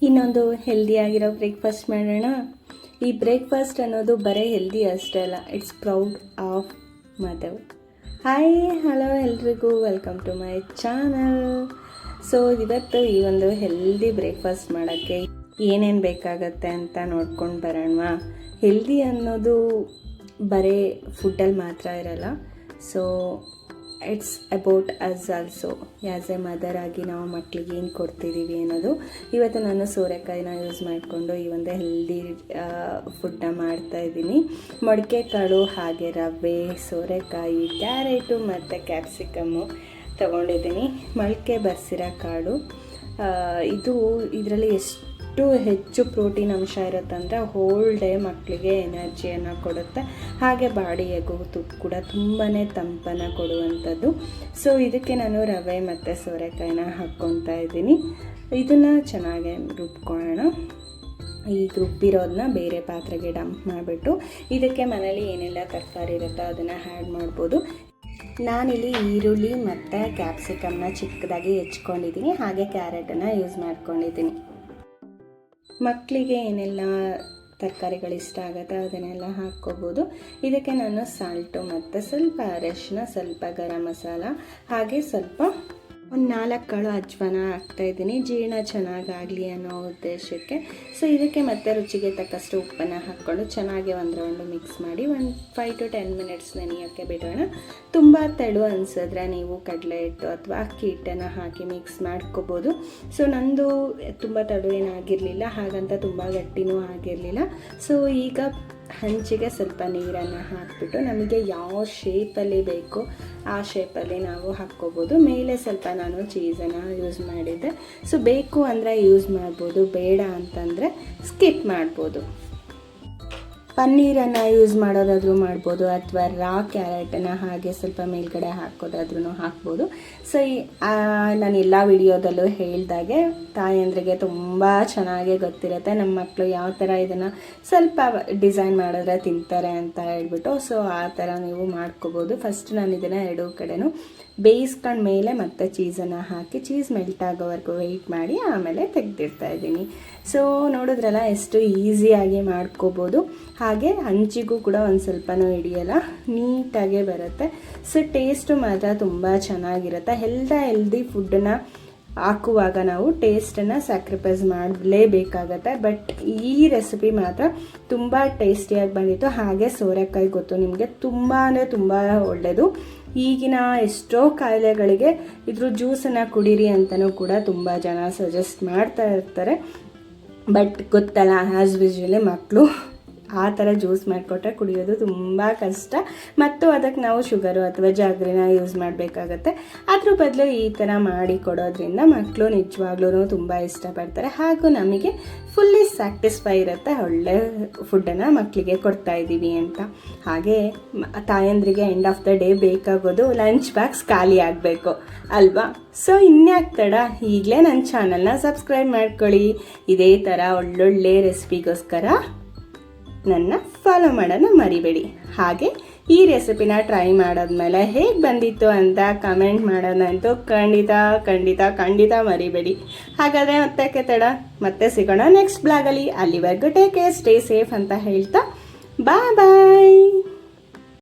ಇನ್ನೊಂದು ಹೆಲ್ದಿಯಾಗಿರೋ ಬ್ರೇಕ್ಫಾಸ್ಟ್ ಮಾಡೋಣ. ಈ ಬ್ರೇಕ್ಫಾಸ್ಟ್ ಅನ್ನೋದು ಬರೀ ಹೆಲ್ದಿ ಅಷ್ಟೇ ಅಲ್ಲ, it's proud of mother. Hi hello ಎಲ್ರಿಗೂ, welcome to my channel. So ಇವತ್ತು ಈ ಒಂದು ಹೆಲ್ದಿ ಬ್ರೇಕ್ಫಾಸ್ಟ್ ಮಾಡೋಕ್ಕೆ ಏನೇನು ಬೇಕಾಗತ್ತೆ ಅಂತ ನೋಡ್ಕೊಂಡು ಬರೋಣ. ಹೆಲ್ದಿ ಅನ್ನೋದು ಬರೀ ಫುಡ್ಡಲ್ಲಿ ಮಾತ್ರ ಇರಲ್ಲ. So it's about us also. As A mother ಆಗಿ ನಾವು ಮಕ್ಕಳಿಗೆ ಏನು ಕೊಡ್ತಿದ್ದೀವಿ ಅನ್ನೋದು. ಇವತ್ತು ನಾನು ಸೋರೆಕಾಯಿನ ಯೂಸ್ ಮಾಡಿಕೊಂಡು ಈ ಒಂದು ಹೆಲ್ದಿ ಫುಡ್ನ ಮಾಡ್ತಾಯಿದ್ದೀನಿ. ಮೊಳಕೆ ಕಾಳು, ಹಾಗೆ ರವೆ, ಸೋರೆಕಾಯಿ, ಕ್ಯಾರೆಟು ಮತ್ತು ಕ್ಯಾಪ್ಸಿಕಮ್ಮು ತೊಗೊಂಡಿದ್ದೀನಿ. ಮೊಳಕೆ ಬಸಿರೋ ಕಾಳು, ಇದು ಇದರಲ್ಲಿ ಎಷ್ಟು ಹೆಚ್ಚು ಪ್ರೋಟೀನ್ ಅಂಶ ಇರುತ್ತಂದರೆ ಹೋಲ್ ಡೇ ಮಕ್ಕಳಿಗೆ ಎನರ್ಜಿಯನ್ನು ಕೊಡುತ್ತೆ. ಹಾಗೆ ಬಾಡಿಯಾಗೂ ಕೂಡ ತುಂಬಾ ತಂಪನ್ನು ಕೊಡುವಂಥದ್ದು. ಸೊ ಇದಕ್ಕೆ ನಾನು ರವೆ ಮತ್ತು ಸೋರೆಕಾಯಿನ ಹಾಕ್ಕೊತಾ ಇದ್ದೀನಿ. ಇದನ್ನು ಚೆನ್ನಾಗಿ ರುಬ್ಕೊಳ್ಳೋಣ. ಈ ರುಬ್ಬಿರೋದನ್ನ ಬೇರೆ ಪಾತ್ರೆಗೆ ಡಂಪ್ ಮಾಡಿಬಿಟ್ಟು ಇದಕ್ಕೆ ಮನೇಲಿ ಏನೆಲ್ಲ ತರಕಾರಿ ಇರುತ್ತೋ ಅದನ್ನು ಆ್ಯಡ್ ಮಾಡ್ಬೋದು. ನಾನಿಲ್ಲಿ ಈರುಳ್ಳಿ ಮತ್ತು ಕ್ಯಾಪ್ಸಿಕಮ್ನ ಚಿಕ್ಕದಾಗಿ ಹೆಚ್ಕೊಂಡಿದ್ದೀನಿ. ಹಾಗೆ ಕ್ಯಾರೆಟನ್ನು ಯೂಸ್ ಮಾಡ್ಕೊಂಡಿದ್ದೀನಿ. ಮಕ್ಕಳಿಗೆ ಏನೆಲ್ಲ ತರಕಾರಿಗಳು ಇಷ್ಟ ಆಗುತ್ತೆ ಅದನ್ನೆಲ್ಲ ಹಾಕ್ಕೋಬೋದು. ಇದಕ್ಕೆ ನಾನು ಸಾಲ್ಟು ಮತ್ತು ಸ್ವಲ್ಪ ಅರಿಶಿನ, ಸ್ವಲ್ಪ ಗರಂ ಮಸಾಲ, ಹಾಗೆ ಸ್ವಲ್ಪ ಒಂದು 4 ಕಾಳು ಅಜ್ವಾನ ಹಾಕ್ತಾಯಿದ್ದೀನಿ, ಜೀರ್ಣ ಚೆನ್ನಾಗಾಗಲಿ ಅನ್ನೋ ಉದ್ದೇಶಕ್ಕೆ. ಸೊ ಇದಕ್ಕೆ ಮತ್ತೆ ರುಚಿಗೆ ತಕ್ಕಷ್ಟು ಉಪ್ಪನ್ನು ಹಾಕ್ಕೊಂಡು ಚೆನ್ನಾಗಿ ಒಂದು ರೌಂಡು ಮಿಕ್ಸ್ ಮಾಡಿ 5 to 10 ಮಿನಿಟ್ಸ್ ನೆನೆಯೋಕ್ಕೆ ಬಿಡೋಣ. ತುಂಬ ತೆಳು ಅನಿಸಿದ್ರೆ ನೀವು ಕಡಲೆ ಹಿಟ್ಟು ಅಥವಾ ಅಕ್ಕಿ ಹಿಟ್ಟನ್ನು ಹಾಕಿ ಮಿಕ್ಸ್ ಮಾಡ್ಕೋಬೋದು. ಸೊ ನಂದು ತುಂಬ ತೆಳು ಏನಾಗಿರಲಿಲ್ಲ, ಹಾಗಂತ ತುಂಬ ಗಟ್ಟಿನೂ ಆಗಿರಲಿಲ್ಲ. ಸೊ ಈಗ ಹಂಚಿಗೆ ಸ್ವಲ್ಪ ನೀರನ್ನು ಹಾಕಿಬಿಟ್ಟು ನಮಗೆ ಯಾವ ಶೇಪಲ್ಲಿ ಬೇಕು ಆ ಶೇಪಲ್ಲಿ ನಾವು ಹಾಕ್ಕೋಬೋದು. ಮೇಲೆ ಸ್ವಲ್ಪ ನಾನು ಚೀಸನ್ನು ಯೂಸ್ ಮಾಡಿದ್ದೆ. ಸೊ ಬೇಕು ಅಂದರೆ ಯೂಸ್ ಮಾಡ್ಬೋದು, ಬೇಡ ಅಂತಂದರೆ ಸ್ಕಿಪ್ ಮಾಡ್ಬೋದು. ಪನ್ನೀರನ್ನು ಯೂಸ್ ಮಾಡೋದಾದರೂ ಮಾಡ್ಬೋದು, ಅಥವಾ ರಾ ಕ್ಯಾರೆಟನ್ನು ಹಾಗೆ ಸ್ವಲ್ಪ ಮೇಲ್ಗಡೆ ಹಾಕೋದಾದ್ರೂ ಹಾಕ್ಬೋದು. ಸೊ ನಾನು ಎಲ್ಲ ವಿಡಿಯೋದಲ್ಲೂ ಹೇಳಿದಾಗೆ ತಾಯಂದ್ರಿಗೆ ತುಂಬ ಚೆನ್ನಾಗೇ ಗೊತ್ತಿರುತ್ತೆ ನಮ್ಮ ಮಕ್ಕಳು ಯಾವ ಥರ ಇದನ್ನು ಸ್ವಲ್ಪ ಡಿಸೈನ್ ಮಾಡಿದ್ರೆ ತಿಂತಾರೆ ಅಂತ ಹೇಳ್ಬಿಟ್ಟು. ಸೊ ಆ ಥರ ನೀವು ಮಾಡ್ಕೋಬೋದು. ಫಸ್ಟ್ ನಾನು ಇದನ್ನು 2 ಕಡೆನೂ ಬೇಯಿಸ್ಕೊಂಡ ಮೇಲೆ ಮತ್ತೆ ಚೀಸನ್ನು ಹಾಕಿ ಚೀಸ್ ಮೆಲ್ಟ್ ಆಗೋವರೆಗೂ ವೆಯ್ಟ್ ಮಾಡಿ ಆಮೇಲೆ ತೆಗೆದಿಡ್ತಾ ಇದ್ದೀನಿ. ಸೊ ನೋಡಿದ್ರಲ್ಲ ಎಷ್ಟು ಈಸಿಯಾಗಿ ಮಾಡ್ಕೋಬೋದು. ಹಾಗೆ ಹಂಚಿಗೂ ಕೂಡ ಒಂದು ಸ್ವಲ್ಪನೂ ಹಿಡಿಯಲ್ಲ, ನೀಟಾಗೇ ಬರುತ್ತೆ. ಸೊ ಟೇಸ್ಟು ಮಾತ್ರ ತುಂಬ ಚೆನ್ನಾಗಿರುತ್ತೆ. ಹೆಲ್ದಿ ಫುಡ್ಡನ್ನು ಹಾಕುವಾಗ ನಾವು ಟೇಸ್ಟನ್ನು ಸ್ಯಾಕ್ರಿಫೈಸ್ ಮಾಡಲೇಬೇಕಾಗತ್ತೆ. ಬಟ್ ಈ ರೆಸಿಪಿ ಮಾತ್ರ ತುಂಬ ಟೇಸ್ಟಿಯಾಗಿ ಬಂದಿತ್ತು. ಹಾಗೆ ಸೋರೆಕಾಯಿ ಗೊತ್ತು ನಿಮಗೆ, ತುಂಬ ಅಂದರೆ ತುಂಬ ಒಳ್ಳೆಯದು. ಈಗಿನ ಎಷ್ಟೋ ಕಾಯಿಲೆಗಳಿಗೆ ಇದ್ರ ಜ್ಯೂಸನ್ನು ಕುಡೀರಿ ಅಂತಲೂ ಕೂಡ ತುಂಬ ಜನ ಸಜೆಸ್ಟ್ ಮಾಡ್ತಾ ಇರ್ತಾರೆ. ಬಟ್ ಗೊತ್ತಲ್ಲ, ಆ್ಯಸ್ ಯೂಶ್ವಲಿ ಮಕ್ಕಳು ಆ ಥರ ಜ್ಯೂಸ್ ಮಾಡಿಕೊಟ್ರೆ ಕುಡಿಯೋದು ತುಂಬ ಕಷ್ಟ. ಮತ್ತು ಅದಕ್ಕೆ ನಾವು ಶುಗರು ಅಥವಾ ಜಾಗ್ರಿನ ಯೂಸ್ ಮಾಡಬೇಕಾಗತ್ತೆ. ಅದ್ರ ಬದಲು ಈ ಥರ ಮಾಡಿ ಕೊಡೋದ್ರಿಂದ ಮಕ್ಕಳು ನಿಜವಾಗ್ಲೂ ತುಂಬ ಇಷ್ಟಪಡ್ತಾರೆ. ಹಾಗೂ ನಮಗೆ ಫುಲ್ಲಿ ಸ್ಯಾಟಿಸ್ಫೈ ಇರುತ್ತೆ, ಒಳ್ಳೆ ಫುಡ್ಡನ್ನು ಮಕ್ಕಳಿಗೆ ಕೊಡ್ತಾಯಿದ್ದೀವಿ ಅಂತ. ಹಾಗೆ ತಾಯಂದ್ರಿಗೆ ಎಂಡ್ ಆಫ್ ದ ಡೇ ಬೇಕಾಗೋದು ಲಂಚ್ ಬಾಕ್ಸ್ ಖಾಲಿ ಆಗಬೇಕು ಅಲ್ವಾ? ಸೊ ಇನ್ಯಾಕೆ ತಡ, ಈಗಲೇ ನನ್ನ ಚಾನಲ್ನ ಸಬ್ಸ್ಕ್ರೈಬ್ ಮಾಡ್ಕೊಳ್ಳಿ. ಇದೇ ಥರ ಒಳ್ಳೊಳ್ಳೆ ರೆಸಿಪಿಗೋಸ್ಕರ ನನ್ನ ಫಾಲೋ ಮಾಡೋಣ ಮರಿಬೇಡಿ. ಹಾಗೆ ಈ ರೆಸಿಪಿನ ಟ್ರೈ ಮಾಡಾದ್ಮೇಲೆ ಹೇಗೆ ಬಂದಿತ್ತು ಅಂತ ಕಮೆಂಟ್ ಮಾಡೋದಂತೂ ಖಂಡಿತ ಮರಿಬೇಡಿ. ಹಾಗಾದರೆ ಮತ್ತೆ ತಡ, ಮತ್ತೆ ಸಿಗೋಣ ನೆಕ್ಸ್ಟ್ ಬ್ಲಾಗಲ್ಲಿ. ಅಲ್ಲಿವರೆಗೂ ಟೇಕ್ ಕೇರ್, ಸ್ಟೇ ಸೇಫ್ ಅಂತ ಹೇಳ್ತಾ ಬಾಯ್.